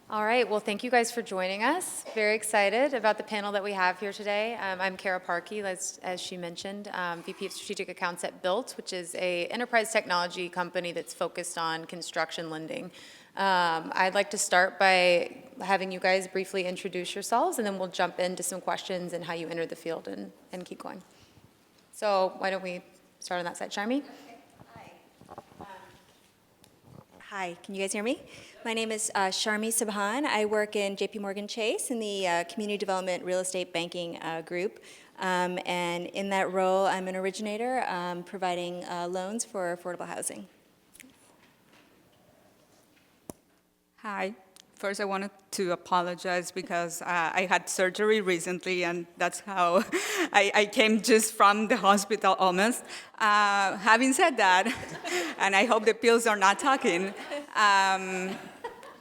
All right, well, thank you guys for joining us. Very excited about the panel that we have here today. I'm Karen Parkey, as she mentioned, VP of Strategic Accounts at Built, which is a enterprise technology company that's focused on construction lending. I'd like to start by having you guys briefly introduce yourselves, and then we'll jump into some questions and how you entered the field and keep going. So why don't we start on that side, Shami? Hi, can you guys hear me? My name is Shami Sobhan. I work in JP Morgan Chase in the Community Development Real Estate Banking group. And in that role, I'm an originator providing loans for affordable housing. Hi. First, I wanted to apologize because I had surgery recently, and that's how I came just from the hospital almost. Having said that, and I hope the pills are not talking,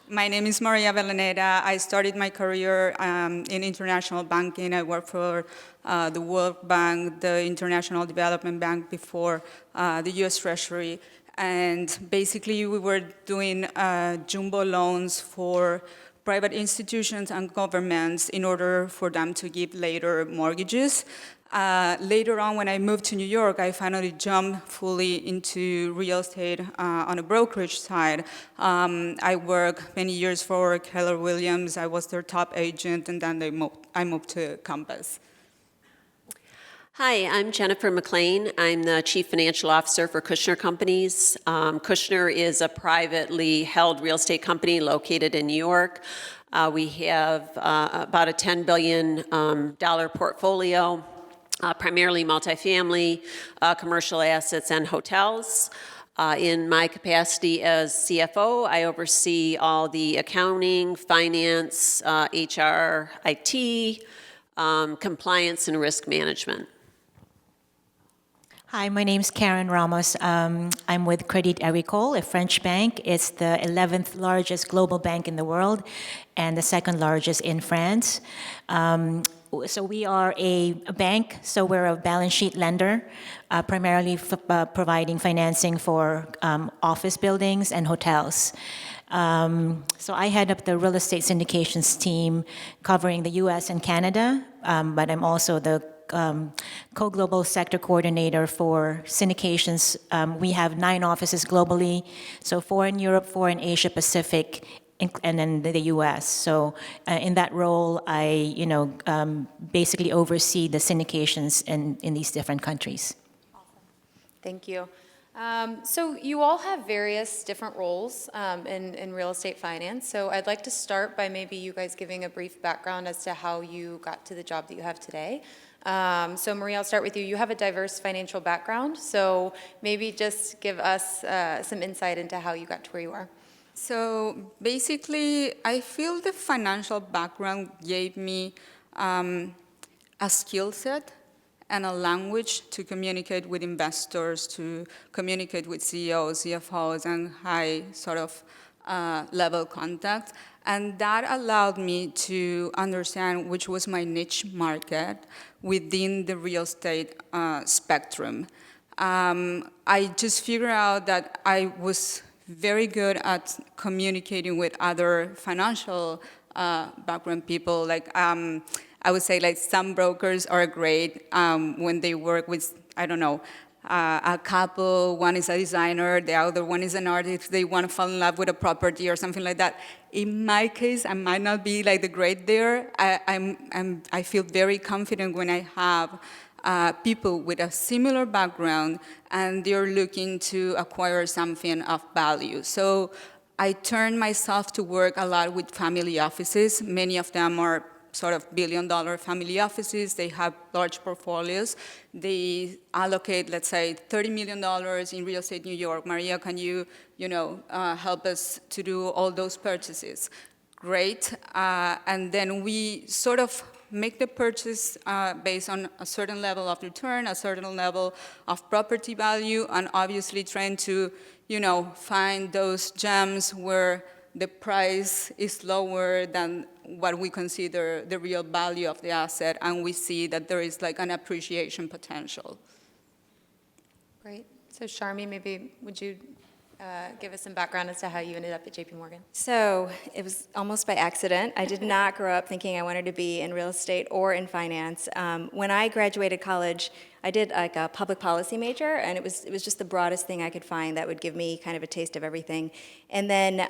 my name is Maria Vellaneda. I started my career in international banking. I worked for the World Bank, the International Development Bank before the U.S. Treasury. And basically, we were doing jumbo loans for private institutions and governments in order for them to give later mortgages. Later on, when I moved to New York, I finally jumped fully into real estate on a brokerage side. I worked many years for Keller Williams. I was their top agent, and then I moved to Compass. Hi, I'm Jennifer McLean. I'm the Chief Financial Officer for Kushner Companies. Kushner is a privately held real estate company located in New York. We have about a $10 billion portfolio, primarily multifamily, commercial assets, and hotels. In my capacity as CFO, I oversee all the accounting, finance, HR, IT, compliance, and risk management. Hi, my name's Karen Ramos. I'm with Credit Agricole, a French bank. It's the 11th largest global bank in the world and the second largest in France. So we are a bank, so we're a balance sheet lender, primarily providing financing for office buildings and hotels. So I head up the real estate syndications team covering the US and Canada, but I'm also the co-global sector coordinator for syndications. We have 9 offices globally, so 4 in Europe, 4 in Asia Pacific, and then the U.S. So in that role, I basically oversee the syndications in these different countries. Awesome. Thank you. So you all have various different roles in real estate finance. So I'd like to start by maybe you guys giving a brief background as to how you got to the job that you have today. So Maria, I'll start with you. You have a diverse financial background, so maybe just give us some insight into how you got to where you are. So basically, I feel the financial background gave me a skill set and a language to communicate with investors, to communicate with CEOs, CFOs, and high sort of level contact. And that allowed me to understand which was my niche market within the real estate spectrum. I just figured out that I was very good at communicating with other financial background people. Like I would say, like some brokers are great when they work with, I don't know, a couple, one is a designer, the other one is an artist, they want to fall in love with a property or something like that. In my case, I might not be like the great there. I feel very confident when I have people with a similar background and they're looking to acquire something of value. So I turn myself to work a lot with family offices. Many of them are sort of billion-dollar family offices. They have large portfolios. They allocate, let's say, $30 million in real estate New York. Maria, can you help us to do all those purchases? Great. And then we sort of make the purchase based on a certain level of return, a certain level of property value, and obviously trying to, find those gems where the price is lower than what we consider the real value of the asset, and we see that there is like an appreciation potential. Great. So Shami, maybe would you give us some background as to how you ended up at JP Morgan. So it was almost by accident. I did not grow up thinking I wanted to be in real estate or in finance. When I graduated college, I did like a public policy major, and it was just the broadest thing I could find that would give me kind of a taste of everything. And then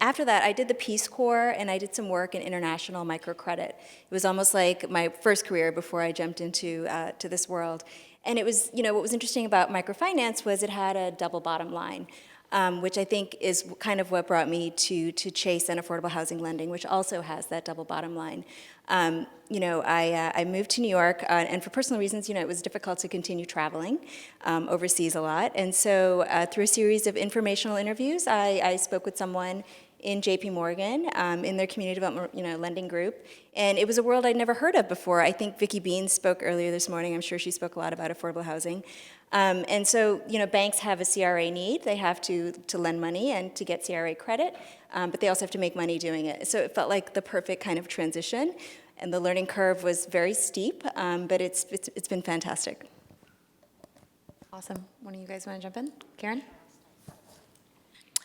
after that, I did the Peace Corps, and I did some work in international microcredit. It was almost like my first career before I jumped into to this world. And it was, what was interesting about microfinance was it had a double bottom line. Which I think is kind of what brought me to Chase and affordable housing lending, which also has that double bottom line. I moved to New York, and for personal reasons, it was difficult to continue traveling overseas a lot. And so through a series of informational interviews, I spoke with someone in JP Morgan in their community development lending group. And it was a world I'd never heard of before. I think Vicki Bean spoke earlier this morning. I'm sure she spoke a lot about affordable housing. And so, banks have a CRA need. They have to lend money and to get CRA credit, but they also have to make money doing it. So it felt like the perfect kind of transition. And the learning curve was very steep, but it's been fantastic. Awesome. One of you guys want to jump in? Karen?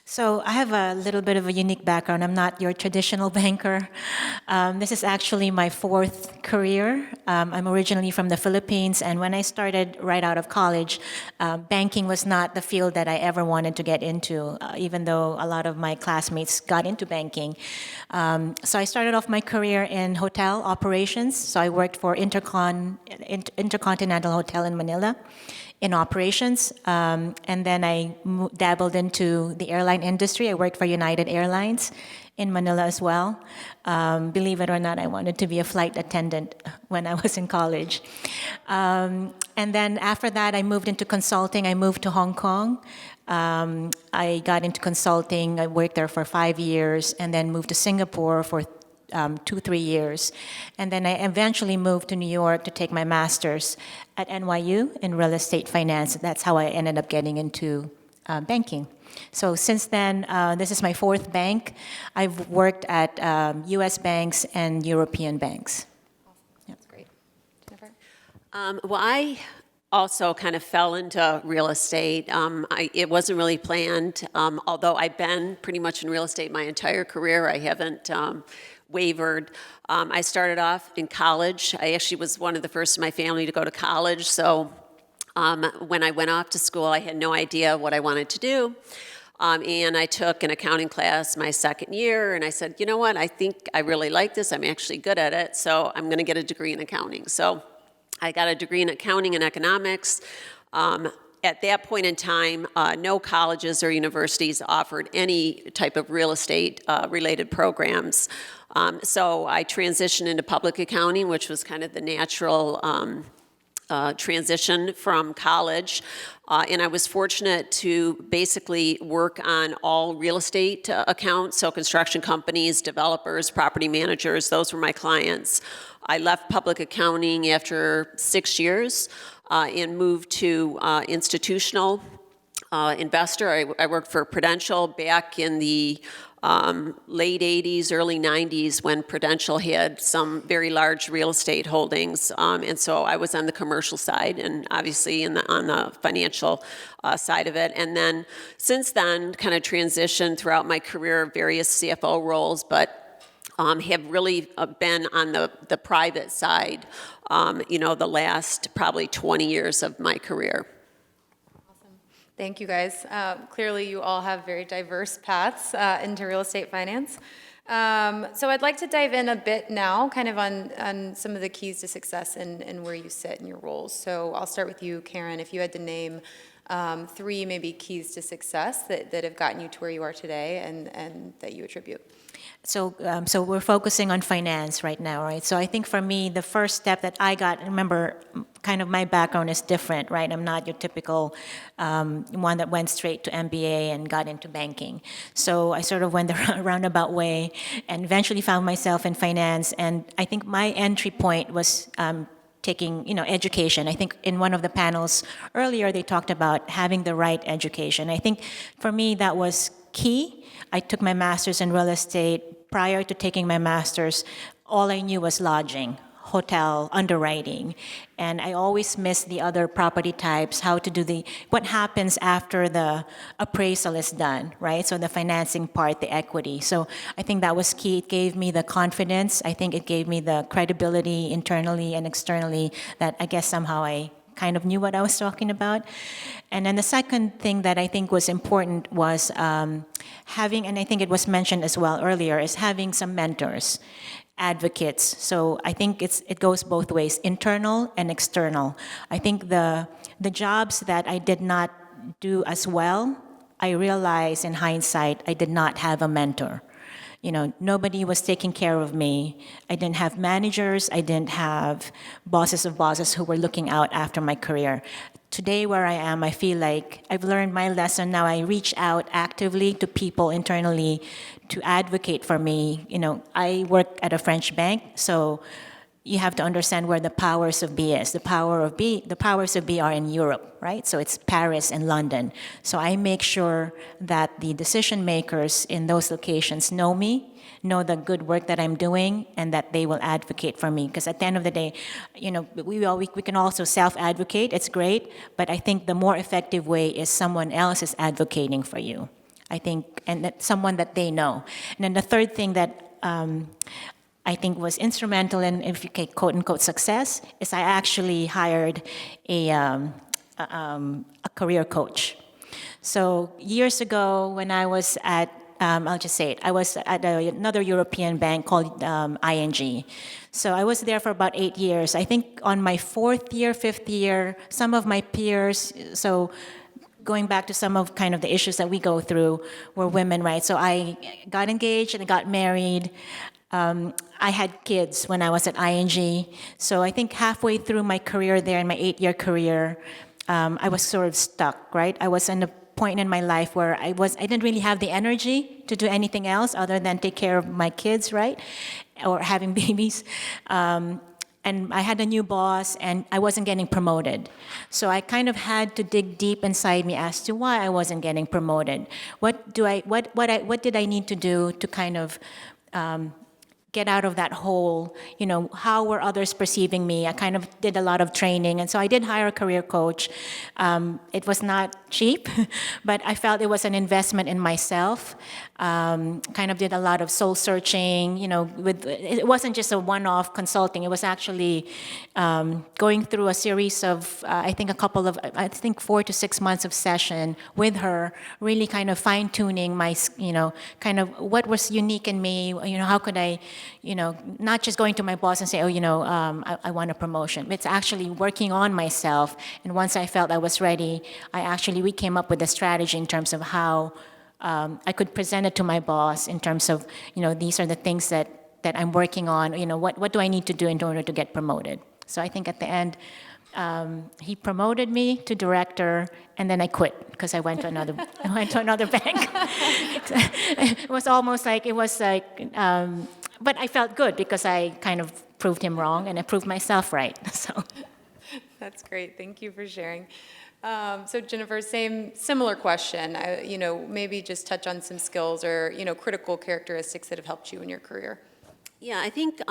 So I have a little bit of a unique background. I'm not your traditional banker. This is actually my fourth career. I'm originally from the Philippines, and when I started right out of college, banking was not the field that I ever wanted to get into, even though a lot of my classmates got into banking. So I started off my career in hotel operations. So I worked for Intercontinental Hotel in Manila in operations, and then I dabbled into the airline industry. I worked for United Airlines in Manila as well. Believe it or not, I wanted to be a flight attendant when I was in college. And then after that, I moved into consulting. I moved to Hong Kong. I got into consulting. I worked there for 5 years, and then moved to Singapore for 2-3 years. And then I eventually moved to New York to take my master's at NYU in real estate finance. That's how I ended up getting into banking. So since then, this is my fourth bank. I've worked at US banks and European banks. That's great. Jennifer? Well, I also kind of fell into real estate. It wasn't really planned, although I've been pretty much in real estate my entire career. I haven't wavered. I started off in college. I actually was one of the first in my family to go to college, so when I went off to school, I had no idea what I wanted to do. And I took an accounting class my second year, and I said, you know what, I think I really like this. I'm actually good at it, so I'm going to get a degree in accounting. So I got a degree in accounting and economics. At that point in time, no colleges or universities offered any type of real estate related programs. So I transitioned into public accounting, which was kind of the natural transition from college. And I was fortunate to basically work on all real estate accounts, so construction companies, developers, property managers, those were my clients. I left public accounting after 6 years and moved to institutional investor. I worked for Prudential back in the late 80s, early 90s, when Prudential had some very large real estate holdings. And so I was on the commercial side and obviously on the financial side of it. And then since then, kind of transitioned throughout my career, various CFO roles, but have really been on the private side, the last probably 20 years of my career. Thank you, guys. Clearly, you all have very diverse paths into real estate finance. So I'd like to dive in a bit now, kind of on some of the keys to success and where you sit in your roles. So I'll start with you, Karen. If you had to name 3 maybe keys to success that have gotten you to where you are today and that you attribute. So we're focusing on finance right now, right? So I think for me, the first step that I got, remember, kind of my background is different, right? I'm not your typical one that went straight to MBA and got into banking. So I sort of went the roundabout way and eventually found myself in finance. And I think my entry point was taking, education. I think in one of the panels earlier, they talked about having the right education. I think for me, that was key. I took my master's in real estate. Prior to taking my master's, all I knew was lodging, hotel underwriting, and I always miss the other property types, how to do what happens after the appraisal is done, right? So the financing part, the equity. So I think that was key. It gave me the confidence. I think it gave me the credibility internally and externally that I guess somehow I kind of knew what I was talking about. And then the second thing that I think was important was having, and I think it was mentioned as well earlier, is having some mentors, advocates. So I think it goes both ways, internal and external. I think the jobs that I did not do as well, I realized in hindsight I did not have a mentor. You know, nobody was taking care of me. I didn't have managers. I didn't have bosses of bosses who were looking out after my career. Today, where I am, I feel like I've learned my lesson. Now I reach out actively to people internally to advocate for me. You know, I work at a French bank, so you have to understand where the powers of B is. The powers of B are in Europe, right? So it's Paris and London. So I make sure that the decision makers in those locations know me, know the good work that I'm doing, and that they will advocate for me. Because at the end of the day, you know, we can also self-advocate. It's great, but I think the more effective way is someone else is advocating for you. I think, and that someone that they know. And then the third thing that I think was instrumental in, if you can quote unquote success, is I actually hired a career coach. So years ago, when I was at, I'll just say it, I was at another European bank called ING. So I was there for about 8 years. I think on my 4th year, 5th year, some of my peers, so going back to some of kind of the issues that we go through, were women, right? So I got engaged and I got married. I had kids when I was at ING. So I think halfway through my career there, in my 8-year career, I was sort of stuck, right? I was in a point in my life where I didn't really have the energy to do anything else other than take care of my kids, right? Or having babies. And I had a new boss, and I wasn't getting promoted. So I kind of had to dig deep inside me as to why I wasn't getting promoted. What did I need to do to kind of get out of that hole? You know, how were others perceiving me? I kind of did a lot of training, and so I did hire a career coach. It was not cheap, but I felt it was an investment in myself. Kind of did a lot of soul searching, you know, it wasn't just a one-off consulting. It was actually going through a series of, I think 4 to 6 months of session with her, really kind of fine-tuning my, you know, kind of what was unique in me, you know, how could I, you know, not just going to my boss and say, oh, you know, I want a promotion. It's actually working on myself. And once I felt I was ready, we came up with a strategy in terms of how I could present it to my boss in terms of, you know, these are the things that I'm working on. You know, what do I need to do in order to get promoted? So I think at the end, he promoted me to director, and then I quit because I went to another bank. It was but I felt good because I kind of proved him wrong and I proved myself right. So That's great. Thank you for sharing. So Jennifer, similar question. You know, maybe just touch on some skills or, you know, critical characteristics that have helped you in your career. Yeah, I think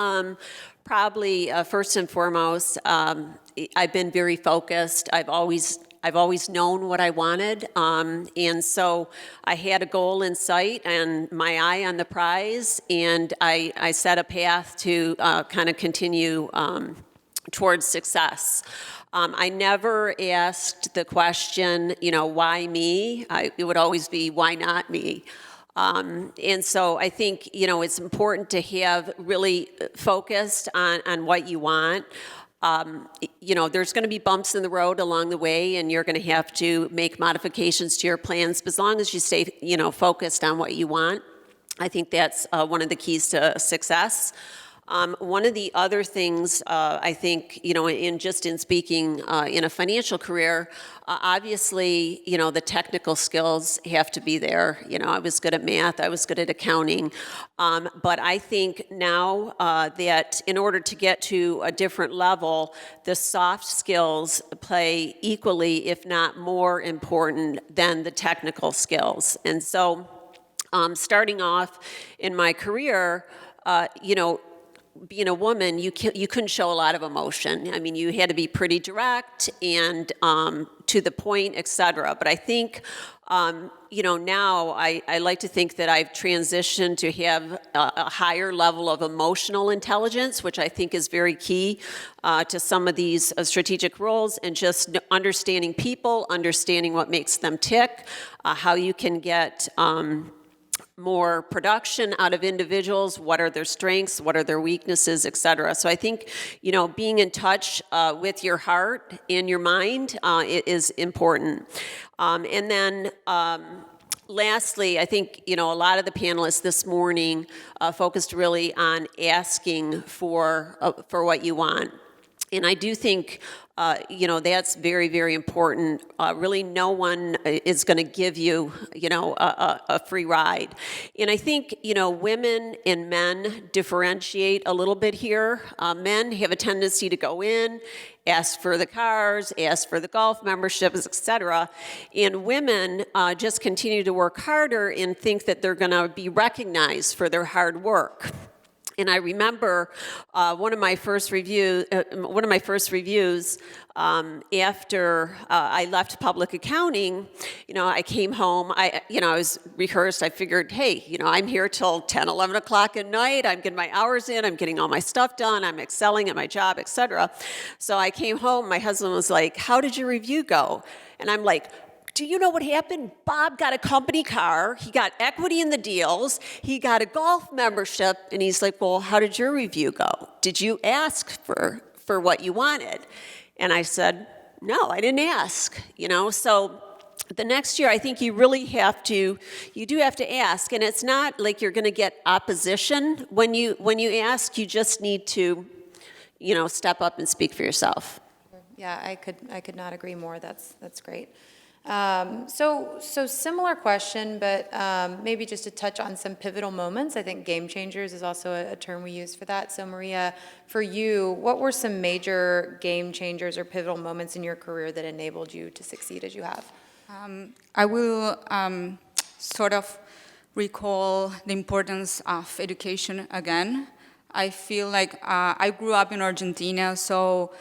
probably first and foremost, I've been very focused. I've always known what I wanted, and so I had a goal in sight and my eye on the prize, and I set a path to kind of continue towards success. I never asked the question, you know, why me? It would always be, why not me? And so I think, you know, it's important to have really focused on what you want. You know, there's going to be bumps in the road along the way, and you're going to have to make modifications to your plans. But as long as you stay, you know, focused on what you want, I think that's one of the keys to success. One of the other things, I think, you know, in speaking in a financial career, obviously, you know, the technical skills have to be there. You know, I was good at math, I was good at accounting, but I think now that in order to get to a different level, the soft skills play equally, if not more important than the technical skills. And so, starting off in my career, you know, being a woman, you couldn't show a lot of emotion. I mean, you had to be pretty direct and to the point, et cetera. But I think, now I like to think that I've transitioned to have a higher level of emotional intelligence, which I think is very key to some of these strategic roles, and just understanding people, understanding what makes them tick, how you can get more production out of individuals, what are their strengths, what are their weaknesses, et cetera. So I think, being in touch with your heart and your mind is important. And then lastly, I think, a lot of the panelists this morning focused really on asking for what you want. And I do think, that's very, very important. Really, no one is going to give you, a free ride. And I think, women and men differentiate a little bit here. Men have a tendency to go in, ask for the cars, ask for the golf memberships, et cetera. And women just continue to work harder and think that they're going to be recognized for their hard work. And I remember one of my first reviews after I left public accounting. I came home. I was rehearsed. I figured, hey, I'm here till 10, 11 o'clock at night. I'm getting my hours in. I'm getting all my stuff done. I'm excelling at my job, et cetera. So I came home. My husband was like, "How did your review go?" And I'm like, "Do you know what happened? Bob got a company car, he got equity in the deals, he got a golf membership," and he's like, "Well, how did your review go? Did you ask for what you wanted?" And I said, "No, I didn't ask." So the next year, I think you do have to ask, and it's not like you're going to get opposition when you ask. You just need to, step up and speak for yourself. Yeah, I could not agree more. That's great. So similar question, but maybe just to touch on some pivotal moments. I think game changers is also a term we use for that. So Maria, for you, what were some major game changers or pivotal moments in your career that enabled you to succeed as you have? I will sort of recall the importance of education again. I feel like I grew up in Argentina, so,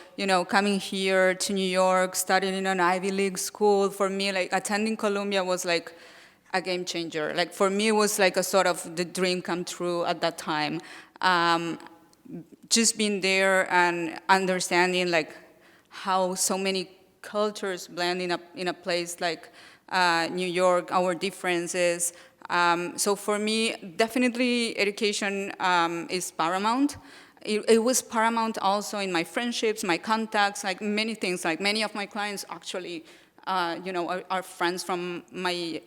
coming here to New York, studying in an Ivy League school, for me, like, attending Columbia was like a game changer. Like, for me, it was like a sort of the dream come true at that time. Just being there and understanding, like, how so many cultures blend in a place like New York, our differences. So for me, definitely education is paramount. It was paramount also in my friendships, my contacts, like many things. Like many of my clients actually, are friends from my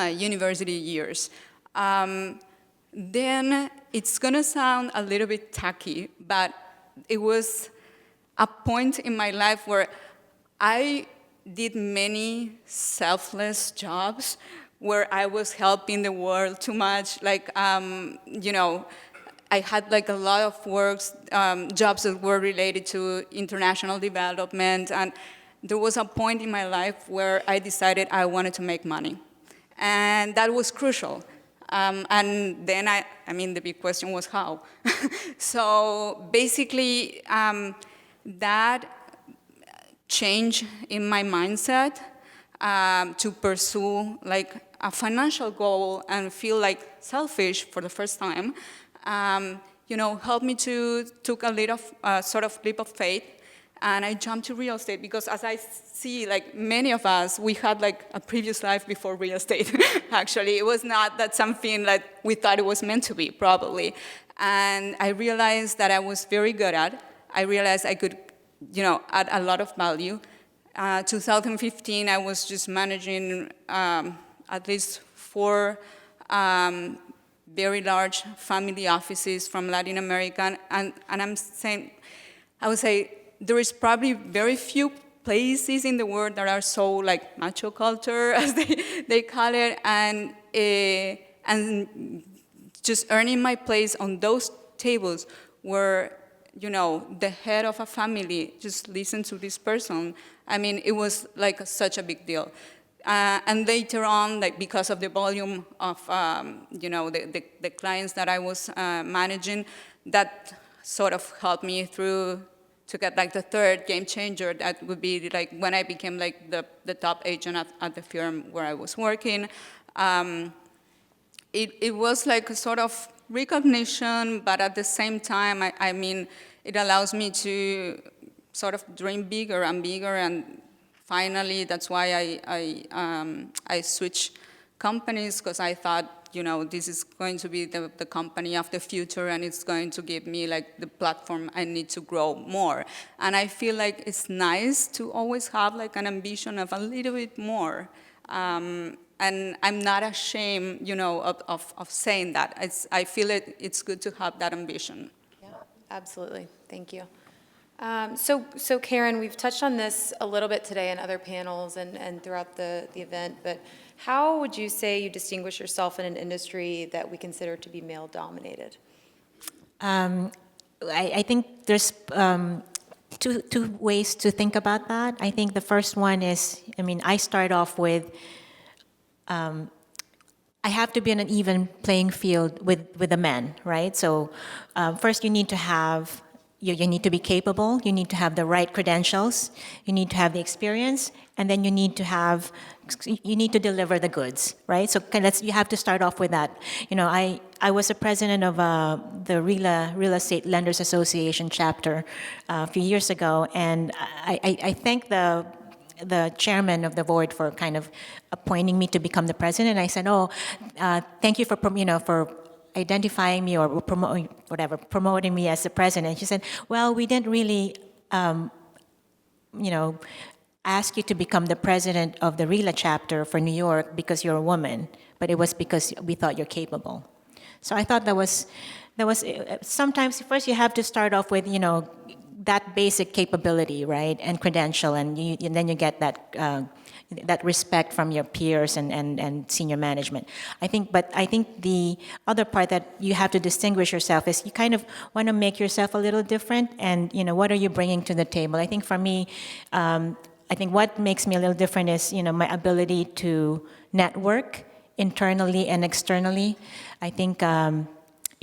university years. Then it's gonna sound a little bit tacky, but it was a point in my life where I did many selfless jobs where I was helping the world too much. Like, I had like a lot of jobs that were related to international development, and there was a point in my life where I decided I wanted to make money. And that was crucial. And then the big question was how. So basically, that change in my mindset to pursue like a financial goal and feel like selfish for the first time, helped me to took a little sort of leap of faith, and I jumped to real estate because as I see, like many of us, we had like a previous life before real estate. Actually, it was not that something that we thought it was meant to be, probably. And I realized that I was very good at. I realized I could, add a lot of value. 2015, I was just managing at least 4 very large family offices from Latin America, and I would say there is probably very few places in the world that are so like macho culture, as they call it, and just earning my place on those tables where, the head of a family just listened to this person. I mean, it was like such a big deal. And later on, like because of the volume of, the clients that I was managing, that sort of helped me through to get like the third game changer. That would be like when I became like the top agent at the firm where I was working. It was like a sort of recognition, but at the same time, I mean, it allows me to sort of dream bigger and bigger, and finally, that's why I switched companies, because I thought, you know, this is going to be the company of the future, and it's going to give me like the platform I need to grow more. And I feel like it's nice to always have like an ambition of a little bit more. And I'm not ashamed, you know, of saying that. I feel it's good to have that ambition. Yeah, absolutely. Thank you. So Karen, we've touched on this a little bit today in other panels and throughout the event, but how would you say you distinguish yourself in an industry that we consider to be male-dominated? I think there's two ways to think about that. I think the first one is, I mean, I start off with, I have to be on an even playing field with the men, right? So first you need to have, you need to be capable, you need to have the right credentials, you need to have the experience, and then you need to deliver the goods, right? So you have to start off with that. You know, I was a president of the Real Estate Lenders Association chapter a few years ago, and I thank the chairman of the board for kind of appointing me to become the president. I said, thank you for, for identifying me or promoting me as the president. She said, well, we didn't really, ask you to become the president of the RELA chapter for New York because you're a woman, but it was because we thought you're capable. So I thought that was sometimes first you have to start off with, that basic capability, right, and credential, and then you get that respect from your peers and senior management. I think the other part that you have to distinguish yourself is you kind of want to make yourself a little different, and what are you bringing to the table? I think for me, I think what makes me a little different is my ability to network internally and externally. I think.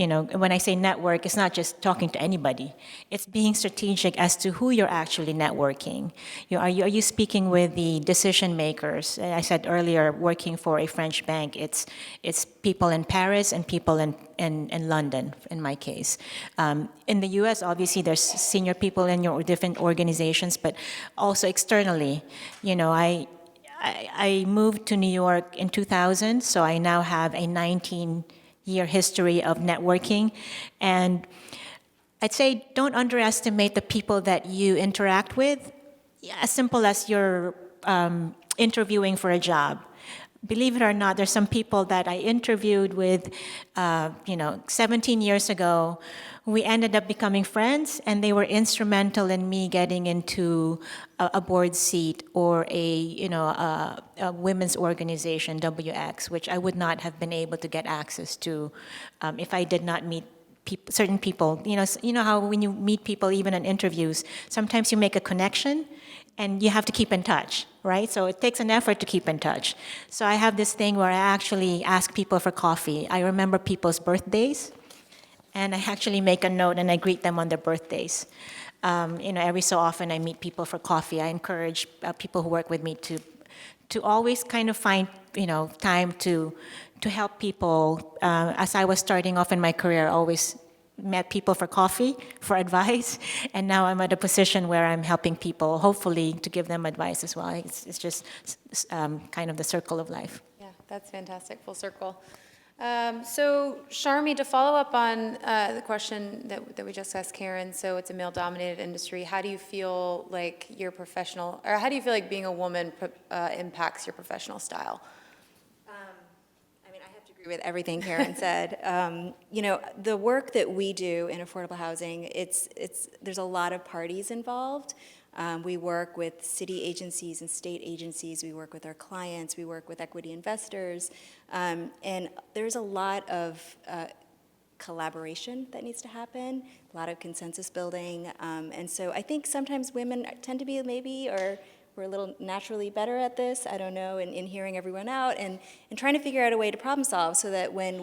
When I say network, it's not just talking to anybody. It's being strategic as to who you're actually networking. Are you speaking with the decision makers? I said earlier, working for a French bank, it's people in Paris and people in London, in my case. In the U.S., obviously, there's senior people in your different organizations, but also externally. I moved to New York in 2000, so I now have a 19-year history of networking, and I'd say don't underestimate the people that you interact with. As simple as you're interviewing for a job. Believe it or not, there's some people that I interviewed with, 17 years ago. We ended up becoming friends, and they were instrumental in me getting into a board seat or a women's organization, WX, which I would not have been able to get access to if I did not meet certain people. You know how when you meet people, even in interviews, sometimes you make a connection, and you have to keep in touch, right? So it takes an effort to keep in touch. So I have this thing where I actually ask people for coffee. I remember people's birthdays, and I actually make a note and I greet them on their birthdays. Every so often I meet people for coffee. I encourage people who work with me to always kind of find time to help people. As I was starting off in my career, I always met people for coffee, for advice, and now I'm at a position where I'm helping people, hopefully to give them advice as well. It's just kind of the circle of life. Yeah, that's fantastic, full circle. So Shami, to follow up on the question that we just asked Karen, so it's a male-dominated industry. How do you feel like how do you feel like being a woman impacts your professional style? I have to agree with everything Karen said. The work that we do in affordable housing, there's a lot of parties involved. We work with city agencies and state agencies. We work with our clients. We work with equity investors. And there's a lot of collaboration that needs to happen, a lot of consensus building. And so I think sometimes women tend to be we're a little naturally better at this, I don't know, in hearing everyone out and trying to figure out a way to problem solve so that when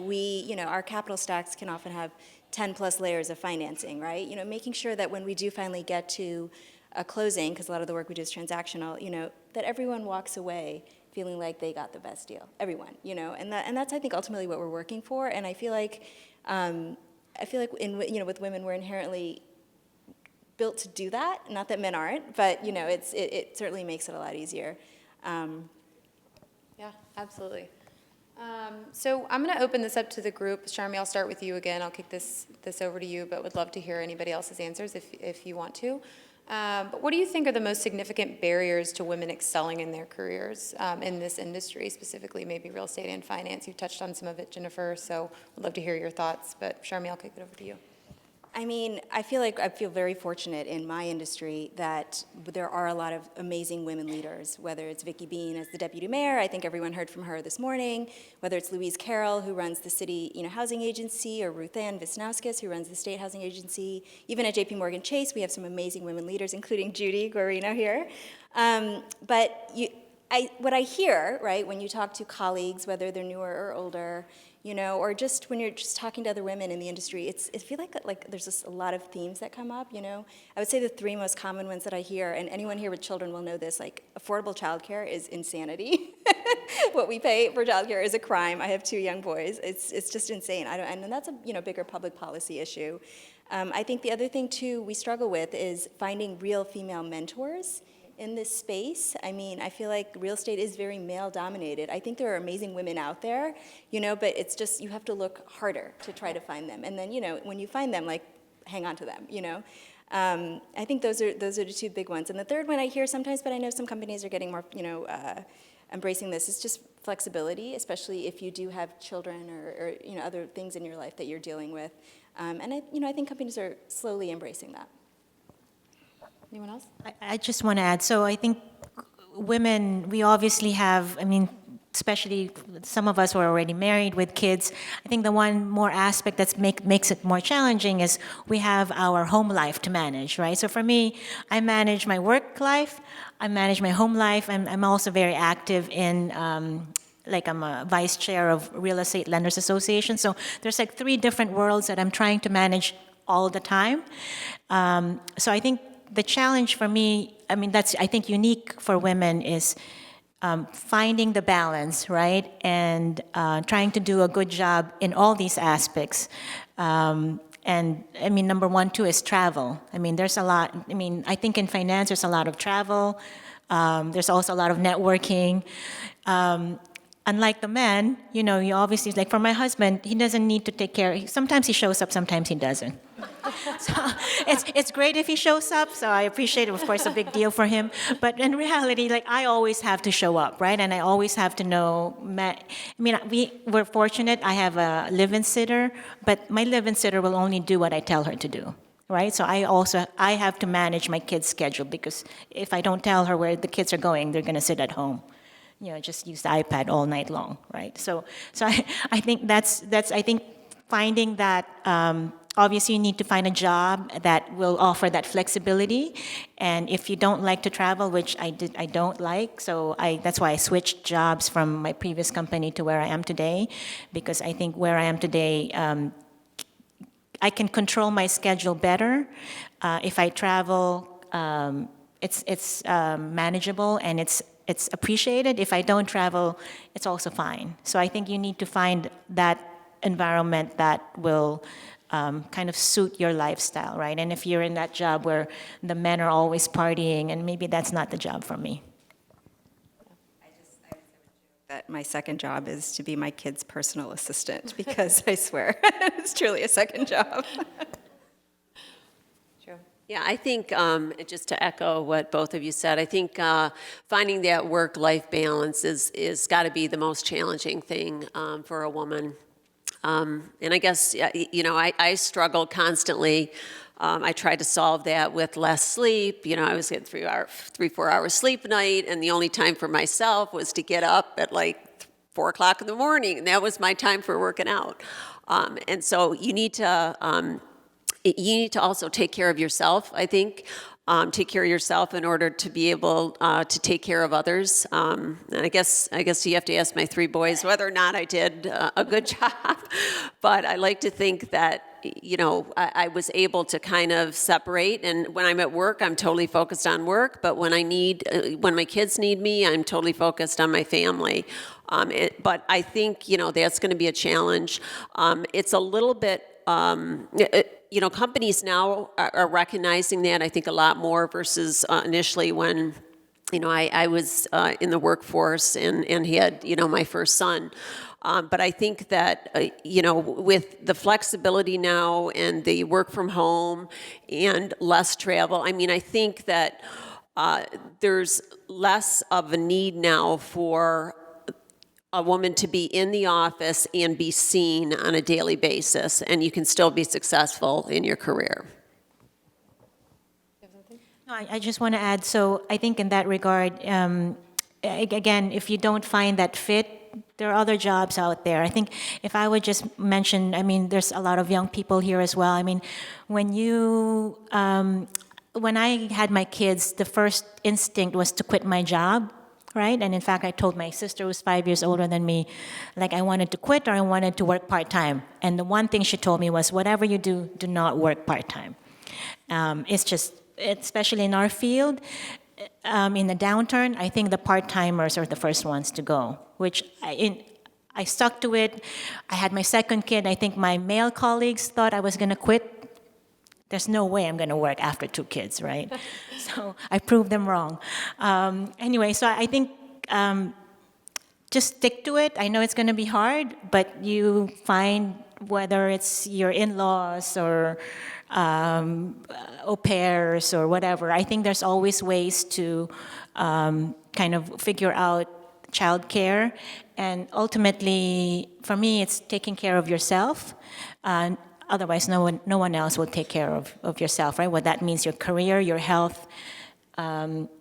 our capital stacks can often have 10 plus layers of financing, right? Making sure that when we do finally get to a closing, because a lot of the work we do is transactional, that everyone walks away feeling like they got the best deal. Everyone, and that's I think ultimately what we're working for. And I feel like with women we're inherently built to do that. Not that men aren't, but it certainly makes it a lot easier. Yeah, absolutely. So I'm going to open this up to the group. Shami, I'll start with you again. I'll kick this over to you, but would love to hear anybody else's answers if you want to. But what do you think are the most significant barriers to women excelling in their careers in this industry, specifically maybe real estate and finance? You've touched on some of it, Jennifer, so I'd love to hear your thoughts. But Shami, I'll kick it over to you. I mean, I feel very fortunate in my industry that there are a lot of amazing women leaders, whether it's Vicky Bean as the deputy mayor, I think everyone heard from her this morning, whether it's Louise Carroll, who runs the city housing agency, or Ruth Ann Wisniewskis, who runs the state housing agency. Even at JP Morgan Chase, we have some amazing women leaders, including Judy Guarino here. But what I hear, right, when you talk to colleagues, whether they're newer or older, or just when you're just talking to other women in the industry, I feel like there's just a lot of themes that come up, I would say the three most common ones that I hear, and anyone here with children will know this, like affordable childcare is insanity. What we pay for childcare is a crime. I have 2 young boys. It's just insane. And that's a bigger public policy issue. I think the other thing too we struggle with is finding real female mentors in this space. I mean, I feel like real estate is very male-dominated. I think there are amazing women out there, but it's just, you have to look harder to try to find them. And then, when you find them, like, hang on to them, I think those are the 2 big ones. And the third one I hear sometimes, but I know some companies are getting more, embracing this, is just flexibility, especially if you do have children or other things in your life that you're dealing with. And I think companies are slowly embracing that. Anyone else? I just want to add, so I think women, we obviously have, especially some of us who are already married with kids, I think the one more aspect that makes it more challenging is we have our home life to manage, right? So for me, I manage my work life, I manage my home life, and I'm also very active in I'm a vice chair of Real Estate Lenders Association. So there's 3 different worlds that I'm trying to manage all the time. So I think the challenge for me, that's, I think, unique for women is finding the balance, right? And trying to do a good job in all these aspects. And number 1, too, is travel. There's a lot, I think in finance, there's a lot of travel. There's also a lot of networking. Unlike the men, you obviously, like for my husband, he doesn't need to take care. Sometimes he shows up, sometimes he doesn't. So it's great if he shows up, so I appreciate it. Of course, a big deal for him. But in reality, I always have to show up, right? And I always have to know. We're fortunate. I have a live-in sitter, but my live-in sitter will only do what I tell her to do. Right, so I have to manage my kids' schedule, because if I don't tell her where the kids are going, they're going to sit at home. Just use the iPad all night long, right? So I think that's I think finding that, obviously you need to find a job that will offer that flexibility. And if you don't like to travel, which I don't like, so that's why I switched jobs from my previous company to where I am today, because I think where I am today, I can control my schedule better. If I travel, it's manageable and it's appreciated. If I don't travel, it's also fine. So I think you need to find that environment that will kind of suit your lifestyle, right? And if you're in that job where the men are always partying, and maybe that's not the job for me. That my second job is to be my kid's personal assistant, because I swear, it's truly a second job. Yeah, I think, just to echo what both of you said, I think finding that work-life balance is got to be the most challenging thing for a woman. And I guess, I struggle constantly. I tried to solve that with less sleep. I was getting 3-4 hours sleep a night, and the only time for myself was to get up at 4 o'clock in the morning, and that was my time for working out. And so you need to also take care of yourself, I think. Take care of yourself in order to be able to take care of others. And I guess you have to ask my 3 boys whether or not I did a good job. But I like to think that I was able to kind of separate. And when I'm at work, I'm totally focused on work. But when when my kids need me, I'm totally focused on my family. But I think, that's going to be a challenge. It's a little bit, companies now are recognizing that, I think, a lot more versus initially when, I was in the workforce and had, my first son. But I think that, with the flexibility now and the work from home and less travel, I think that there's less of a need now for a woman to be in the office and be seen on a daily basis, and you can still be successful in your career. No, I just want to add, so I think in that regard, again, if you don't find that fit, there are other jobs out there. I think if I would just mention, there's a lot of young people here as well. When I had my kids, the first instinct was to quit my job, right? And in fact, I told my sister, who's 5 years older than me, like I wanted to quit or I wanted to work part-time. And the one thing she told me was, whatever you do, do not work part-time. It's just, especially in our field, in the downturn, I think the part-timers are the first ones to go, which I stuck to it. I had my second kid. I think my male colleagues thought I was going to quit. There's no way I'm going to work after 2 kids, right? So I proved them wrong. Anyway, so I think just stick to it. I know it's going to be hard, but you find whether it's your in-laws or au pairs or whatever. I think there's always ways to kind of figure out childcare. And ultimately, for me, it's taking care of yourself. Otherwise, no one else will take care of yourself, right? What that means, your career, your health,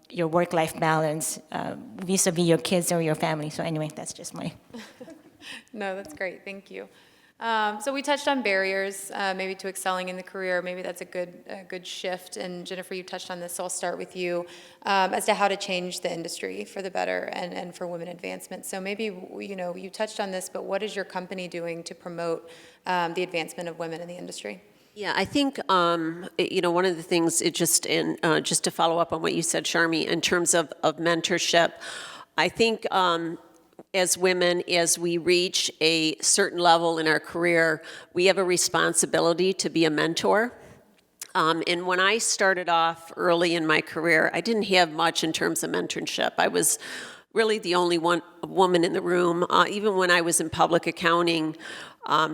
your work-life balance, vis-a-vis your kids or your family. So anyway, that's just my... No, that's great. Thank you. So we touched on barriers, maybe to excelling in the career. Maybe that's a good shift. And Jennifer, you touched on this, so I'll start with you as to how to change the industry for the better and for women advancement. So maybe, you touched on this, but what is your company doing to promote the advancement of women in the industry? Yeah, I think, one of the things, just to follow up on what you said, Shami, in terms of mentorship, I think as women, as we reach a certain level in our career, we have a responsibility to be a mentor. And when I started off early in my career, I didn't have much in terms of mentorship. I was really the only woman in the room. Even when I was in public accounting,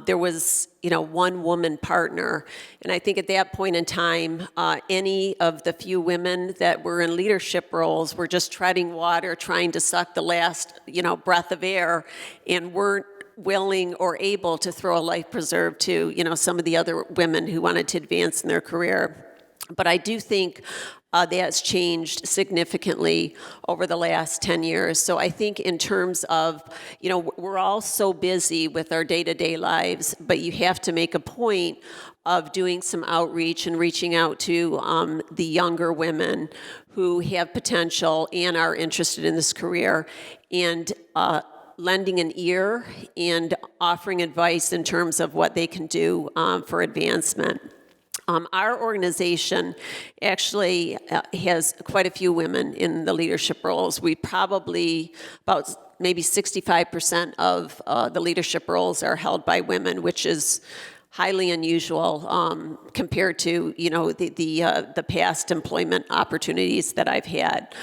there was, one woman partner. And I think at that point in time, any of the few women that were in leadership roles were just treading water, trying to suck the last, breath of air, and weren't willing or able to throw a life preserve to, some of the other women who wanted to advance in their career. But I do think that's changed significantly over the last 10 years. So I think in terms of, we're all so busy with our day-to-day lives, but you have to make a point of doing some outreach and reaching out to the younger women who have potential and are interested in this career, and lending an ear and offering advice in terms of what they can do for advancement. Our organization actually has quite a few women in the leadership roles. We probably, about maybe 65% of the leadership roles are held by women, which is highly unusual compared to, the past employment opportunities that I've had.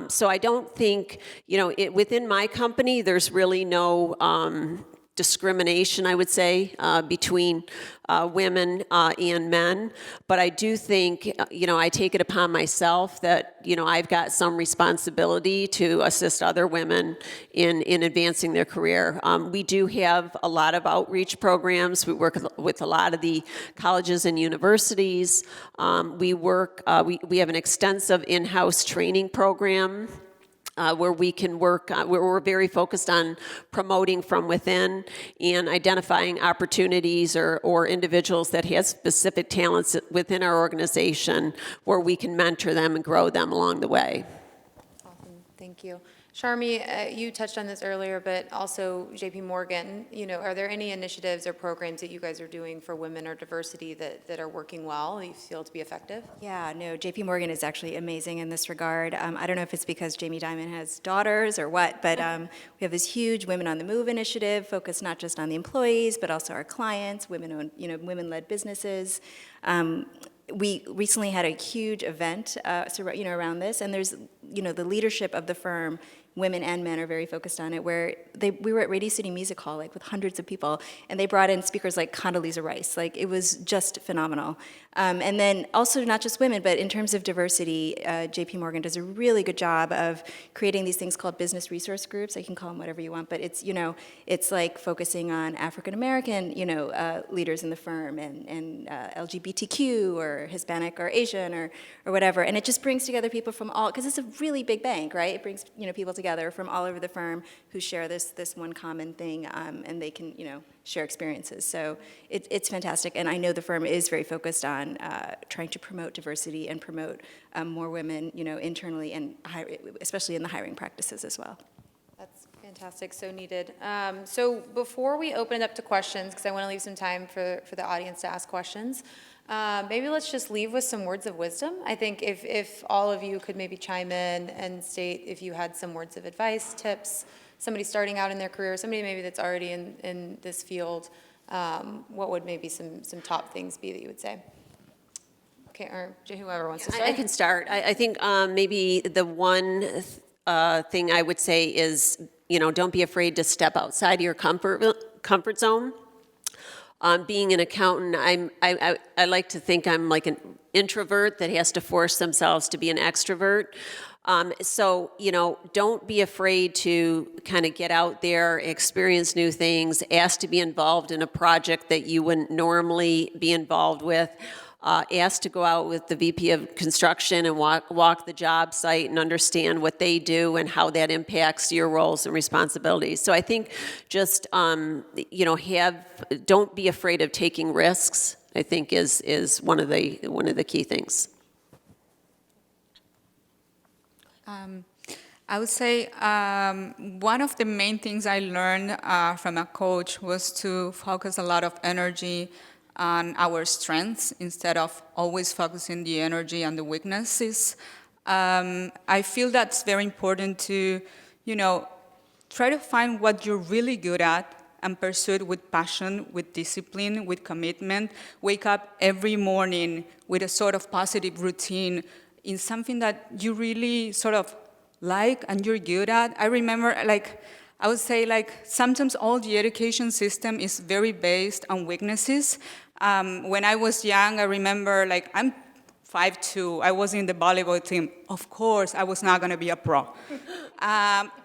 So I don't think, within my company, there's really no discrimination, I would say, between women and men. But I do think, I take it upon myself that, I've got some responsibility to assist other women in advancing their career. We do have a lot of outreach programs. We work with a lot of the colleges and universities. We have an extensive in-house training program where we can work, where we're very focused on promoting from within and identifying opportunities or individuals that have specific talents within our organization where we can mentor them and grow them along the way. Awesome, thank you. Shami, you touched on this earlier, but also JP Morgan, are there any initiatives or programs that you guys are doing for women or diversity that are working well, that you feel to be effective? Yeah, no, JP Morgan is actually amazing in this regard. I don't know if it's because Jamie Dimon has daughters or what, but we have this huge Women on the Move initiative focused not just on the employees, but also our clients, women-owned, women-led businesses. We recently had a huge event, around this, and there's, the leadership of the firm, women and men are very focused on it, where we were at Radio City Music Hall, with hundreds of people, and they brought in speakers like Condoleezza Rice. It was just phenomenal. And then also not just women, but in terms of diversity, JP Morgan does a really good job of creating these things called business resource groups. You can call them whatever you want, but it's like focusing on African American, leaders in the firm, and LGBTQ or Hispanic or Asian or whatever. And it just brings together people from all, because it's a really big bank, right? It brings people together from all over the firm who share this one common thing, and they can share experiences. So it's fantastic, and I know the firm is very focused on trying to promote diversity and promote more women, internally and especially in the hiring practices as well. That's fantastic, so needed. So before we open it up to questions, because I want to leave some time for the audience to ask questions, maybe let's just leave with some words of wisdom. I think if all of you could maybe chime in and state if you had some words of advice, tips, somebody starting out in their career, somebody maybe that's already in this field, what would maybe some top things be that you would say? Okay, or whoever wants to start. I can start. I think maybe the one thing I would say is, don't be afraid to step outside of your comfort zone. Being an accountant, I like to think I'm like an introvert that has to force themselves to be an extrovert. So, don't be afraid to kind of get out there, experience new things, ask to be involved in a project that you wouldn't normally be involved with. Asked to go out with the VP of construction and walk the job site and understand what they do and how that impacts your roles and responsibilities. So I think just, don't be afraid of taking risks, I think is one of the key things. I would say one of the main things I learned from a coach was to focus a lot of energy on our strengths instead of always focusing the energy on the weaknesses. I feel that's very important to, try to find what you're really good at and pursue it with passion, with discipline, with commitment. Wake up every morning with a sort of positive routine in something that you really sort of like and you're good at. I remember, I would say, sometimes all the education system is very based on weaknesses. When I was young, I remember, I'm 5'2", I was in the volleyball team. Of course, I was not going to be a pro.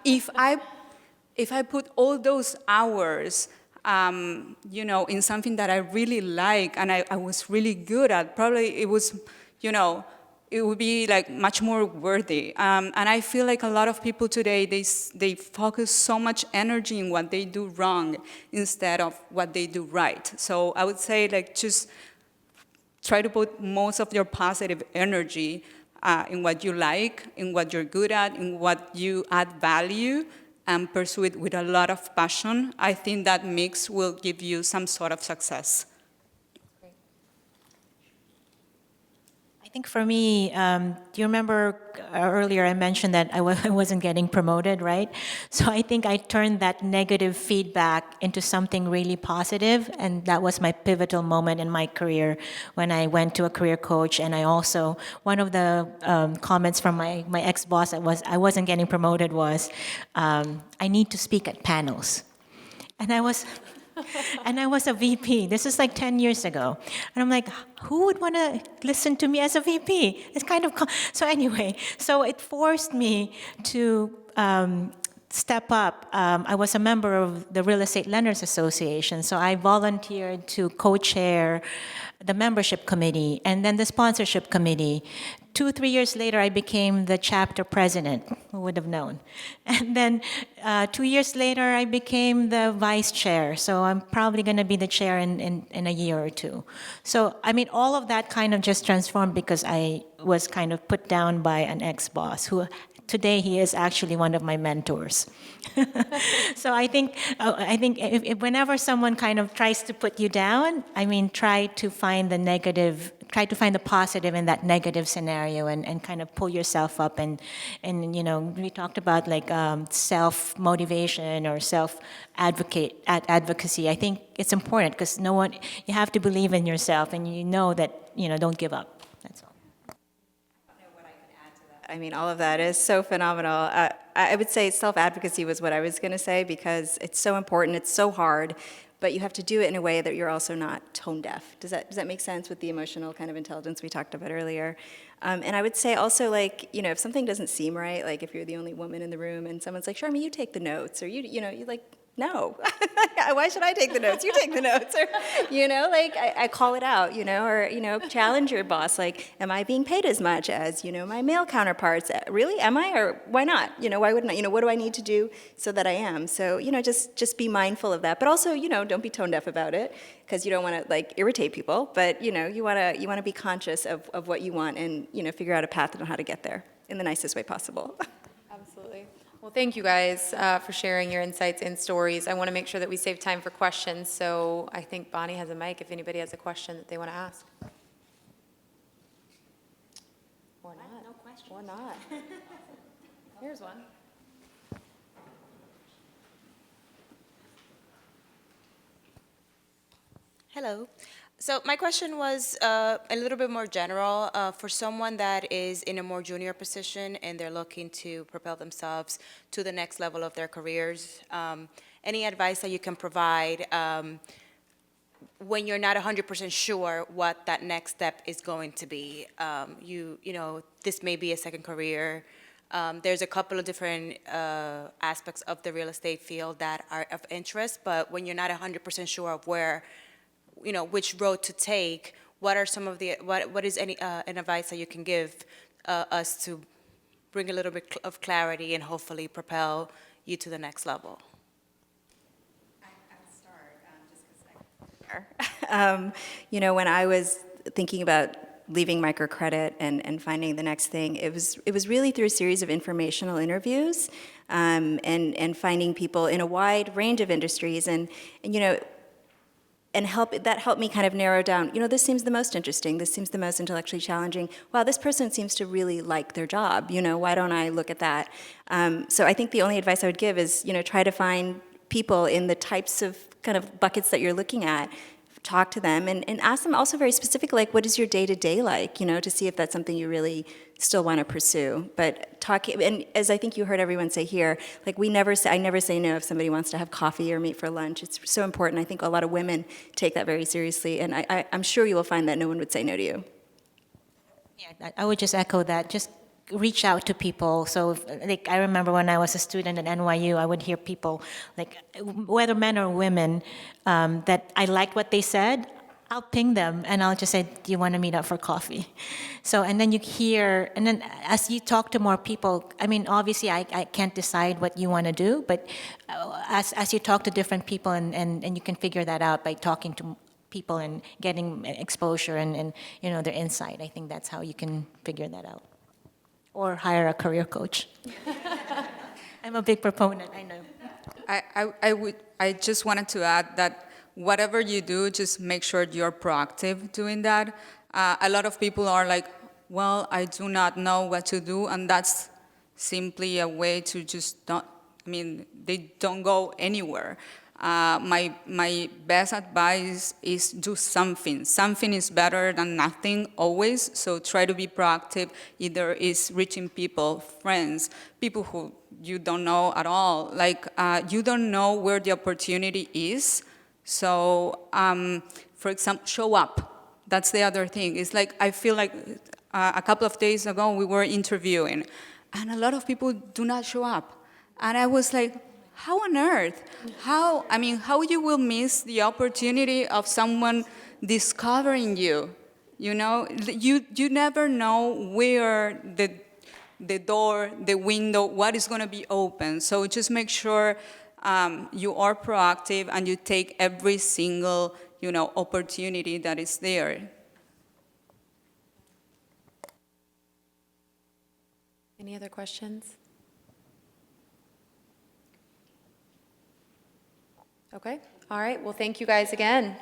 If I put all those hours, in something that I really like and I was really good at, probably it was, it would be much more worthy. And I feel like a lot of people today, they focus so much energy in what they do wrong instead of what they do right. So I would say just try to put most of your positive energy in what you like, in what you're good at, in what you add value, and pursue it with a lot of passion. I think that mix will give you some sort of success. I think for me, do you remember earlier I mentioned that I wasn't getting promoted, right? So I think I turned that negative feedback into something really positive, and that was my pivotal moment in my career when I went to a career coach. And I also, one of the comments from my ex-boss I wasn't getting promoted was, I need to speak at panels. And I was a VP. This is 10 years ago. And I'm like, who would want to listen to me as a VP? It's kind of, so anyway, so it forced me to step up. I was a member of the Real Estate Lenders Association, so I volunteered to co-chair the membership committee and then the sponsorship committee. 2-3 years later, I became the chapter president. Who would have known? And then 2 years later, I became the vice chair. So I'm probably going to be the chair in a year or two. So, all of that kind of just transformed because I was kind of put down by an ex-boss who today he is actually one of my mentors. So I think if whenever someone kind of tries to put you down, I mean, try to find the positive in that negative scenario, and kind of pull yourself up, and we talked about like self motivation or advocacy. I think it's important because you have to believe in yourself, and that don't give up. That's all. I mean, all of that is so phenomenal. I would say self-advocacy was what I was going to say, because it's so important, it's so hard, but you have to do it in a way that you're also not tone deaf. Does that make sense with the emotional kind of intelligence we talked about earlier? And I would say also, like, if something doesn't seem right, like if you're the only woman in the room and someone's like, Shami, you take the notes, or you like, no, why should I take the notes? You take the notes, or, I call it out, or, challenge your boss, like, am I being paid as much as, my male counterparts? Really, am I, or why not? Why wouldn't I? What do I need to do so that I am? So, just be mindful of that, but also, don't be tone deaf about it, because you don't want to, like, irritate people, but, you want to be conscious of what you want, and, figure out a path on how to get there in the nicest way possible. Absolutely. Well, thank you guys for sharing your insights and stories. I want to make sure that we save time for questions, so I think Bonnie has a mic if anybody has a question that they want to ask. Or not. No question. Or not. Here's one. Hello. So my question was a little bit more general. For someone that is in a more junior position and they're looking to propel themselves to the next level of their careers, any advice that you can provide when you're not 100% sure what that next step is going to be? This may be a second career. There's a couple of different aspects of the real estate field that are of interest, but when you're not 100% sure of where, which road to take, what are some of the, what is any an advice that you can give us to bring a little bit of clarity and hopefully propel you to the next level? I'll start, just because when I was thinking about leaving microcredit and finding the next thing, it was really through a series of informational interviews, and finding people in a wide range of industries, and that helped me kind of narrow down, this seems the most interesting, this seems the most intellectually challenging. Wow, this person seems to really like their job, why don't I look at that? So I think the only advice I would give is, try to find people in the types of kind of buckets that you're looking at, talk to them, and ask them also very specifically, like, what is your day-to-day like, to see if that's something you really still want to pursue. But and as I think you heard everyone say here, like, I never say no if somebody wants to have coffee or meet for lunch. It's so important. I think a lot of women take that very seriously, and I'm sure you will find that no one would say no to you. Yeah, I would just echo that. Just reach out to people. So, like, I remember when I was a student at NYU, I would hear people, like, whether men or women, that I liked what they said, I'll ping them and I'll just say, do you want to meet up for coffee? So, and then you hear, and then as you talk to more people, I mean, obviously I can't decide what you want to do, but as you talk to different people, and you can figure that out by talking to people and getting exposure and their insight. I think that's how you can figure that out. Or hire a career coach. I'm a big proponent, I know. I just wanted to add that whatever you do, just make sure you're proactive doing that. A lot of people are like, well, I do not know what to do, and that's simply a way to just they don't go anywhere. My best advice is do something. Something is better than nothing always, so try to be proactive. Either it's reaching people, friends, people who you don't know at all. Like, you don't know where the opportunity is, so for example, show up. That's the other thing. It's like, I feel like a couple of days ago we were interviewing, and a lot of people do not show up. And I was like, how on earth? How you will miss the opportunity of someone discovering you? You never know where the door, the window, what is going to be open. So just make sure you are proactive and you take every single, opportunity that is there. Any other questions? Okay, all right, well, thank you guys again.